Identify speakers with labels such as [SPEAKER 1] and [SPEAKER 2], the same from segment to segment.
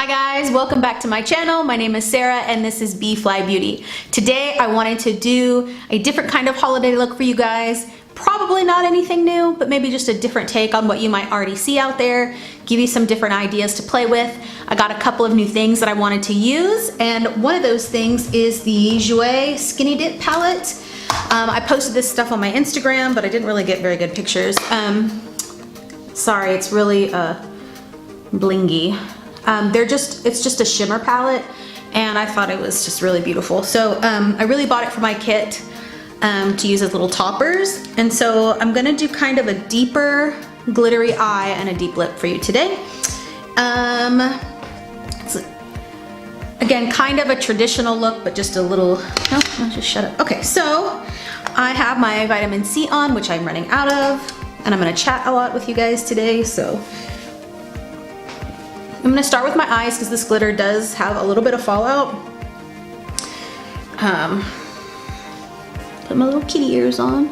[SPEAKER 1] Hi guys, welcome back to my channel. My name is Sarah and this is B.fleye Beauty. Today I wanted to do a different kind of holiday look for you guys. Probably not anything new, but maybe just a different take on what you might already see out there. Give you some different ideas to play with. I got a couple of new things that I wanted to use, and one of those things is the Jouer Skinny Dip palette. I posted this stuff on my Instagram, but I didn't really get very good pictures. Sorry, it's really blingy. It's just a shimmer palette, and I thought it was just really beautiful. So I really bought it for my kit to use as little toppers. And so I'm gonna do kind of a deeper glittery eye and a deep lip for you today. Again, kind of a traditional look, but just a little, no, just shut up. Okay, so I have my vitamin C on, which I'm running out of, and I'm gonna chat a lot with you guys today, so. I'm gonna start with my eyes because this glitter does have a little bit of fallout. Put my little kitty ears on.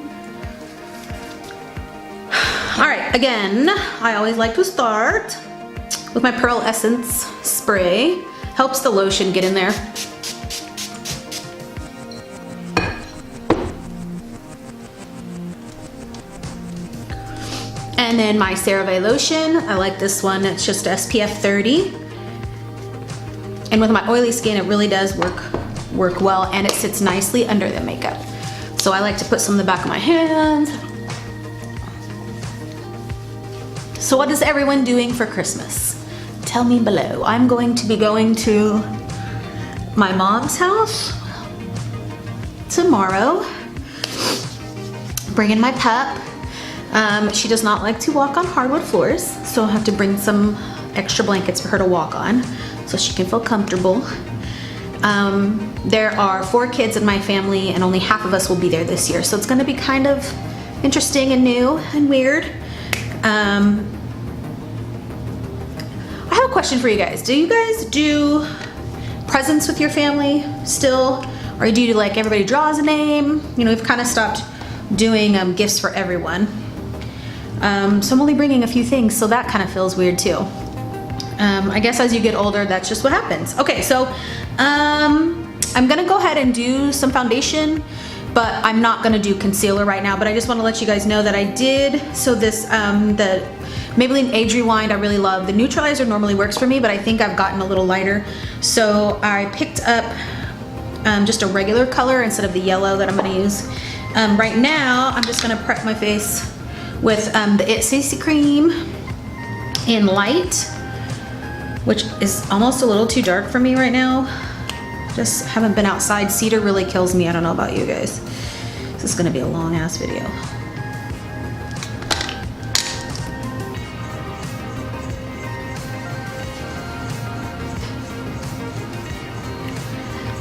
[SPEAKER 1] All right, again, I always like to start with my Pearl Essence spray. Helps the lotion get in there. And then my CeraVe lotion, I like this one, it's just SPF 30. And with my oily skin, it really does work well, and it sits nicely under the makeup. So I like to put some in the back of my hands. So what is everyone doing for Christmas? Tell me below. I'm going to be going to my mom's house tomorrow, bringing my pup. She does not like to walk on hardwood floors, so I'll have to bring some extra blankets for her to walk on so she can feel comfortable. There are 4 kids in my family and only half of us will be there this year, so it's gonna be kind of interesting and new and weird. I have a question for you guys. Do you guys do presents with your family still? Or do you like everybody draws a name? You know, we've kind of stopped doing gifts for everyone. So I'm only bringing a few things, so that kind of feels weird too. I guess as you get older, that's just what happens. Okay, so I'm gonna go ahead and do some foundation, but I'm not gonna do concealer right now, but I just wanna let you guys know that I did, so this, the Maybelline Age Rewind I really love. The neutralizer normally works for me, but I think I've gotten a little lighter. So I picked up just a regular color instead of the yellow that I'm gonna use. Right now, I'm just gonna prep my face with the It CC Cream in light, which is almost a little too dark for me right now. Just haven't been outside. Cedar really kills me. I don't know about you guys. This is gonna be a long ass video.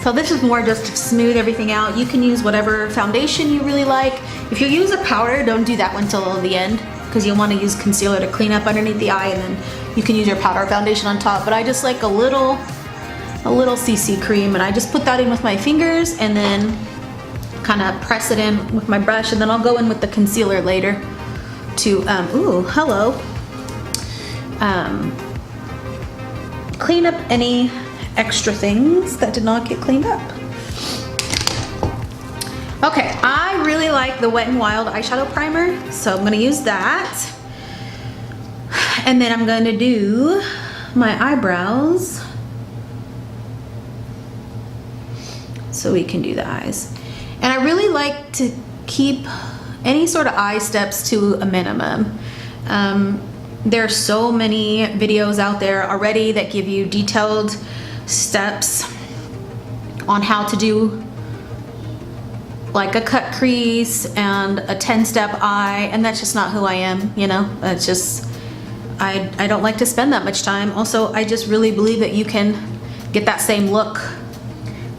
[SPEAKER 1] So this is more just to smooth everything out. You can use whatever foundation you really like. If you use a powder, don't do that one till the end because you'll want to use concealer to clean up underneath the eye, and then you can use your powder foundation on top. But I just like a little CC cream, and I just put that in with my fingers and then kind of press it in with my brush, and then I'll go in with the concealer later to, ooh, hello. Clean up any extra things that did not get cleaned up. Okay, I really like the Wet n Wild eyeshadow primer, so I'm gonna use that. And then I'm gonna do my eyebrows so we can do the eyes. And I really like to keep any sort of eye steps to a minimum. There are so many videos out there already that give you detailed steps on how to do like a cut crease and a 10-step eye, and that's just not who I am, you know. That's just, I don't like to spend that much time. Also, I just really believe that you can get that same look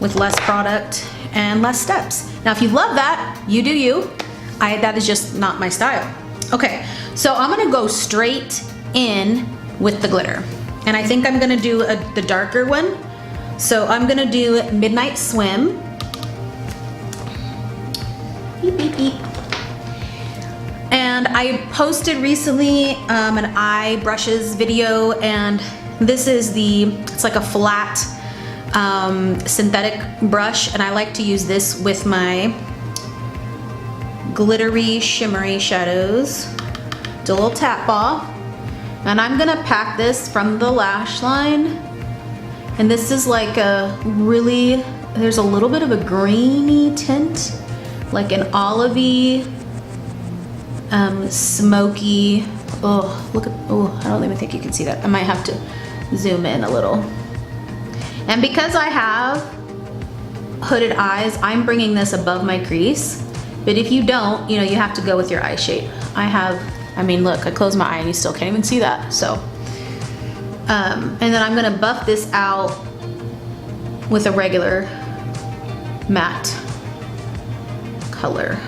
[SPEAKER 1] with less product and less steps. Now if you love that, you do you. That is just not my style. Okay, so I'm gonna go straight in with the glitter. And I think I'm gonna do the darker one. So I'm gonna do Midnight Swim. Beep, beep, beep. And I posted recently an eye brushes video, and This is it's like a flat synthetic brush, and I like to use this with my glittery, shimmery shadows. Do a little tap off, and I'm gonna pack this from the lash line. And this is like there's a little bit of a greeny tint, like an olivey, smoky. Oh, look at, I don't even think you can see that. I might have to zoom in a little. And because I have hooded eyes, I'm bringing this above my crease. But if you don't, you have to go with your eye shape. I mean, look, I close my eye and you still can't even see that. So, and then I'm gonna buff this out with a regular matte color.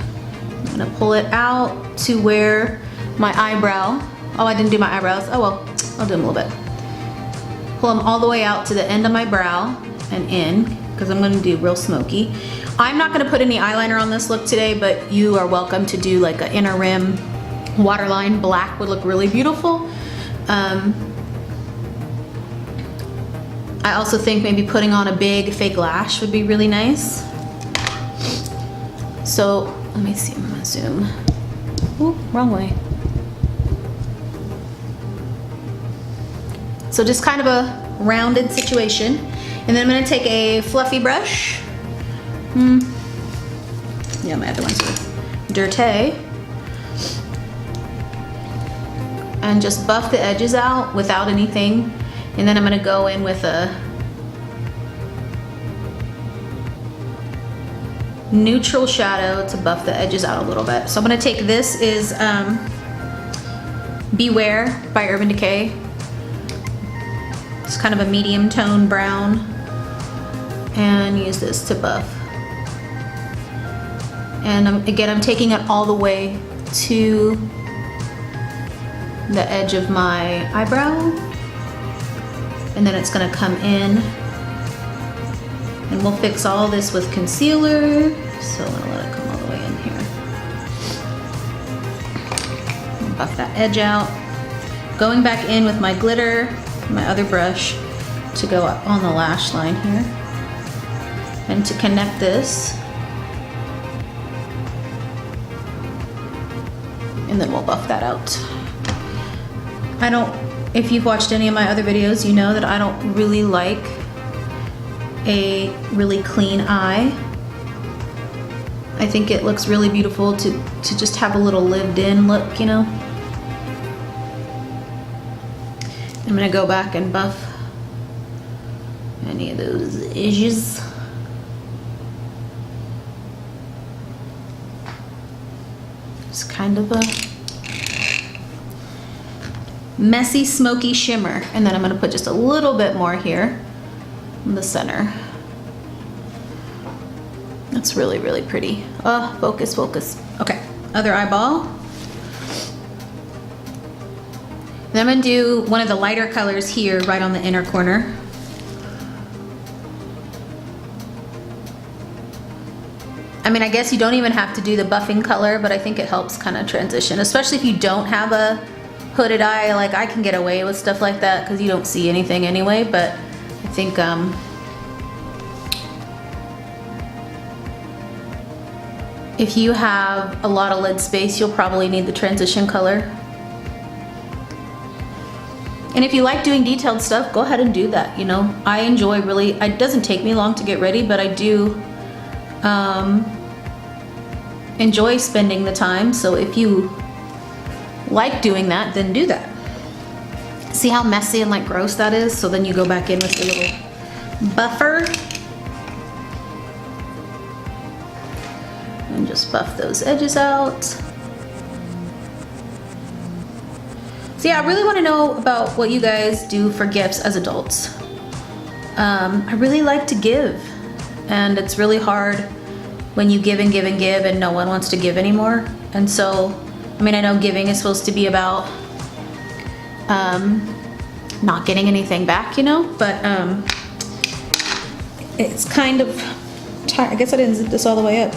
[SPEAKER 1] I'm gonna pull it out to where my eyebrow, I didn't do my eyebrows. Oh well, I'll do them a little bit. Pull them all the way out to the end of my brow and in, because I'm gonna do real smoky. I'm not gonna put any eyeliner on this look today, but you are welcome to do like an inner rim waterline. Black would look really beautiful. I also think maybe putting on a big fake lash would be really nice. So let me see, I'm gonna zoom. Ooh, wrong way. So just kind of a rounded situation. And then I'm gonna take a fluffy brush. Yeah, my other one's dirty. And just buff the edges out without anything. And then I'm gonna go in with a neutral shadow to buff the edges out a little bit. So I'm gonna take, this is Beware by Urban Decay. It's kind of a medium tone brown, and use this to buff. And again, I'm taking it all the way to the edge of my eyebrow, and then it's gonna come in, and we'll fix all this with concealer. So I'm gonna let it come all the way in here. Buff that edge out. Going back in with my glitter, my other brush, to go up on the lash line here, and to connect this, and then we'll buff that out. If you've watched any of my other videos, you know that I don't really like a really clean eye. I think it looks really beautiful to just have a little lived in look, I'm gonna go back and buff any of those edges. It's kind of a messy, smoky shimmer. And then I'm gonna put just a little bit more here in the center. That's really, really pretty. Oh, focus, focus. Okay, other eyeball. Then I'm gonna do one of the lighter colors here, right on the inner corner. I mean, I guess you don't even have to do the buffing color, but I think it helps kind of transition, especially if you don't have a hooded eye. Like, I can get away with stuff like that because you don't see anything anyway, but I think if you have a lot of lid space, you'll probably need the transition color. And if you like doing detailed stuff, go ahead and do that, I enjoy it doesn't take me long to get ready, but I do enjoy spending the time. So if you like doing that, then do that. See how messy and like gross that is? So then you go back in with your little buffer and just buff those edges out. So yeah, I really want to know about what you guys do for gifts as adults. I really like to give, and it's really hard when you give and give and give and no one wants to give anymore. And so, I mean, I know giving is supposed to be about not getting anything back, but it's kind of I guess I didn't zip this all the way up.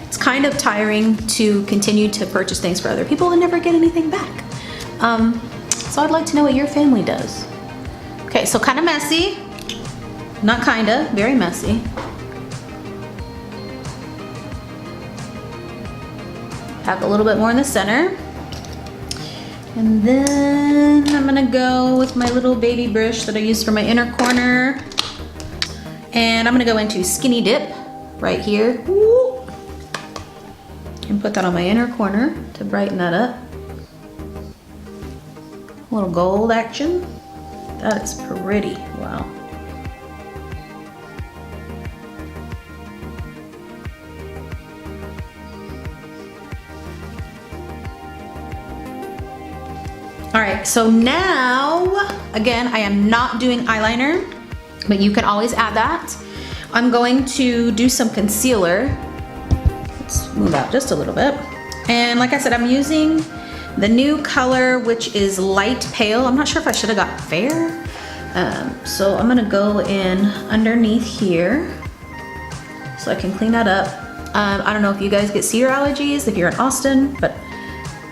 [SPEAKER 1] It's kind of tiring to continue to purchase things for other people and never get anything back. So I'd like to know what your family does. Okay, so kind of messy. Not kinda, very messy. Pack a little bit more in the center. And then I'm gonna go with my little baby brush that I use for my inner corner. And I'm gonna go into Skinny Dip right here. Woo. And put that on my inner corner to brighten that up. A little gold action. That is pretty, wow. All right, so now, again, I am not doing eyeliner, but you can always add that. I'm going to do some concealer. Let's move out just a little bit. And like I said, I'm using the new color, which is light pale. I'm not sure if I should have got fair. So I'm gonna go in underneath here so I can clean that up. I don't know if you guys get cedar allergies if you're in Austin, but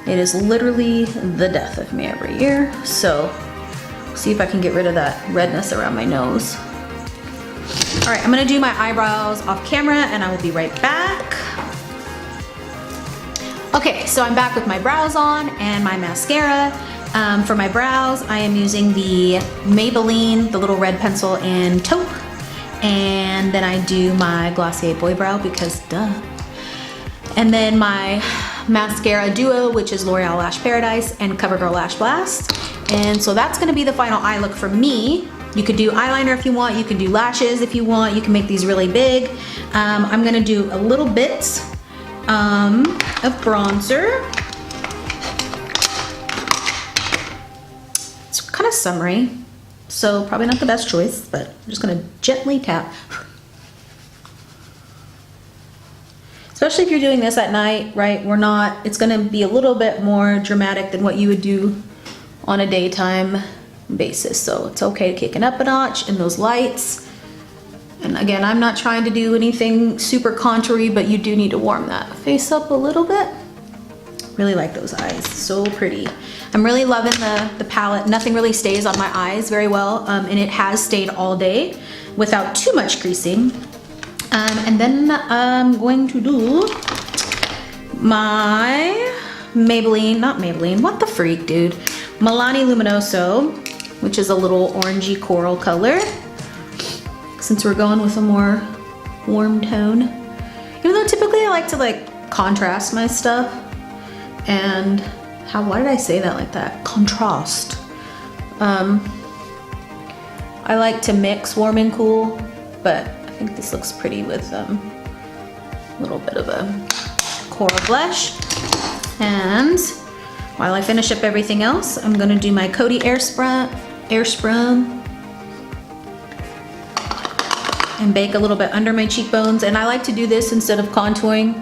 [SPEAKER 1] it is literally the death of me every year. So see if I can get rid of that redness around my nose. All right, I'm gonna do my eyebrows off camera and I will be right back. Okay, so I'm back with my brows on and my mascara. For my brows, I am using the Maybelline, the little red pencil in taupe. And then I do my Glossier Boy Brow because duh. And then my mascara duo, which is L'Oreal Lash Paradise and CoverGirl Lash Blast. And so that's gonna be the final eye look for me. You could do eyeliner if you want, you can do lashes if you want, you can make these really big. I'm gonna do a little bit of bronzer. It's kind of summery, so probably not the best choice, but I'm just gonna gently tap. Especially if you're doing this at night, right? It's gonna be a little bit more dramatic than what you would do on a daytime basis. So it's okay to kick it up a notch in those lights. And again, I'm not trying to do anything super contoury, but you do need to warm that face up a little bit. Really like those eyes, so pretty. I'm really loving the palette. Nothing really stays on my eyes very well, and it has stayed all day without too much creasing. And then I'm going to do my Maybelline, not Maybelline, what the freak, dude? Milani Luminoso, which is a little orangey coral color. Since we're going with a more warm tone. Even though typically I like to contrast my stuff. And why did I say that like that? Contrast. I like to mix warm and cool, but I think this looks pretty with a little bit of a coral blush. And while I finish up everything else, I'm gonna do my Coty Airspray and bake a little bit under my cheekbones. And I like to do this instead of contouring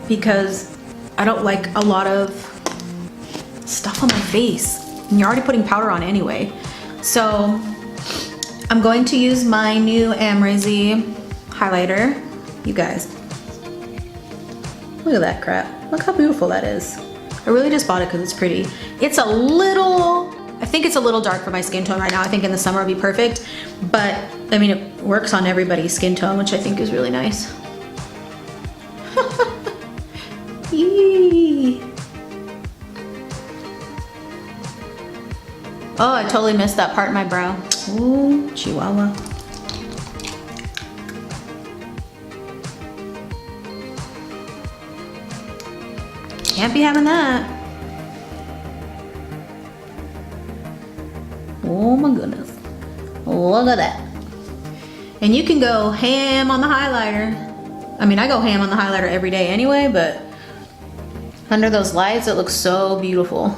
[SPEAKER 1] because I don't like a lot of stuff on my face. And you're already putting powder on anyway. So I'm going to use my new Amrezy highlighter. You guys, look at that crap. Look how beautiful that is. I really just bought it because it's pretty. It's a little, I think it's a little dark for my skin tone right now. I think in the summer it'll be perfect, but I mean, it works on everybody's skin tone, which I think is really nice. Yee. Oh, I totally missed that part in my brow. Ooh, Chihuahua. Can't be having that. Oh my goodness. Look at that. And you can go ham on the highlighter. I mean, I go ham on the highlighter every day anyway, but under those lights, it looks so beautiful.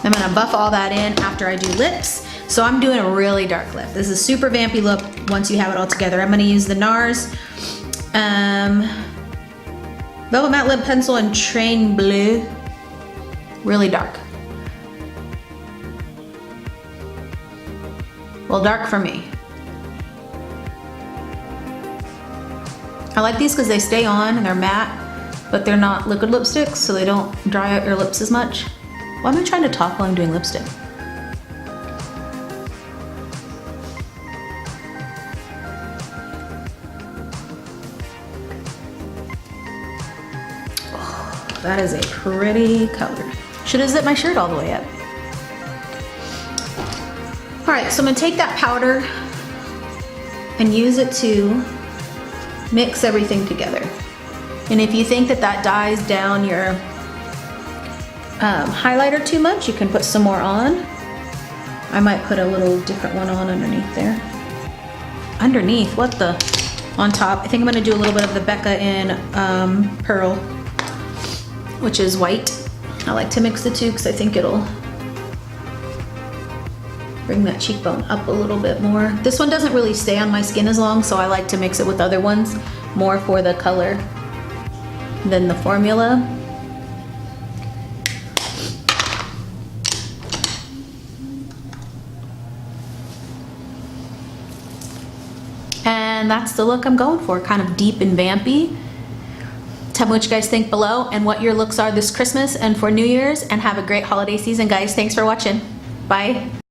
[SPEAKER 1] I'm gonna buff all that in after I do lips. So I'm doing a really dark lip. This is super vampy look once you have it all together. I'm gonna use the Nars Velvet Matte Lip Pencil in Train Bleu. Really dark. Well, dark for me. I like these because they stay on and they're matte, but they're not liquid lipsticks, so they don't dry out your lips as much. Why am I trying to talk while I'm doing lipstick? Oh, that is a pretty color. Should have zipped my shirt all the way up. All right, so I'm gonna take that powder and use it to mix everything together. And if you think that that dyes down your highlighter too much, you can put some more on. I might put a little different one on underneath there. Underneath, what the? On top. I think I'm gonna do a little bit of the Becca in Pearl, which is white. I like to mix the two because I think it'll bring that cheekbone up a little bit more. This one doesn't really stay on my skin as long, so I like to mix it with other ones more for the color than the formula. And that's the look I'm going for, kind of deep and vampy. Tell me what you guys think below and what your looks are this Christmas and for New Year's, and have a great holiday season, guys. Thanks for watching. Bye.